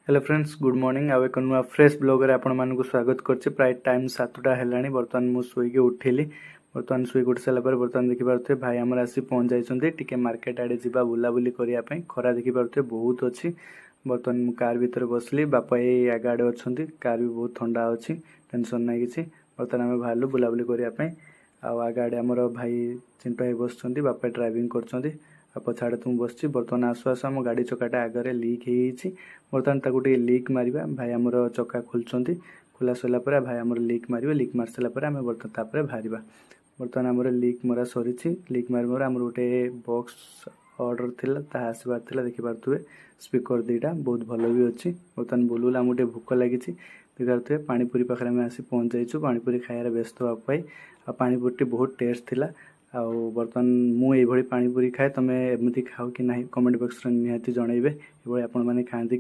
Hello friends good morning आउ एक नुआ फ्रेश ब्लॉगर आपण मानक स्वागत करछि। प्राय टाइम 7टा हेलानी बर्तमान मु सोई के उठिली। बर्तमान सोई उठ सारा पर बर्तमान देखि पारथे भाई हमर आसी पहुंच जाइछन्ते। टिके मार्केट आडे जिबा बुला बुली करिया पई खरा देखि पारथे बहुत अछि। बर्तमान मु कार भीतर बसली बापा ए आगाडे अछन्ती। कार भी बहुत ठंडा अछि, टेंशन नै किछि। बर्तमान हम भालु बुला बुली करिया पई आ आगाडे हमर भाई चिंटू भाई बसछन्ती, बापा ड्राइविंग करछन्ती आ पछाडे तुम बसछि। बर्तमान आसु आसु हम गाड़ी चकाटा आगरे लीक हेछि। बर्तमान ताकू टिके लीक मारिबा भाई हमर चक्का खोलछन्ती। खोला सला पर भाई हमर लीक मारिबा, लीक मार सला पर हम बर्तमान तापरे भारिबा। बर्तमान हमर लीक मरा सरीछि। लीक मार मोर हमर गोटे बॉक्स ऑर्डर थिला ता आसीबार थिला देखि पारथुबे। स्पीकर दीटा बहुत भलो भी अछि। बर्तमान बोलुला हमर गोटे भूख लागिछि। देखिपारथुबे पानीपुरी पाखरे हम आसी पहुंच जाइछु। पानीपुरी खायार व्यस्त होबा पई आ पानीपुरी बहुत टेस्ट थिला। आ बर्तमान मु एई भଳି पानीपुरी खाए, तमे एमति खाओ कि नाही कमेंट बॉक्स रे निहाती जणाइबे। एभଳି आपण माने खाआंती कि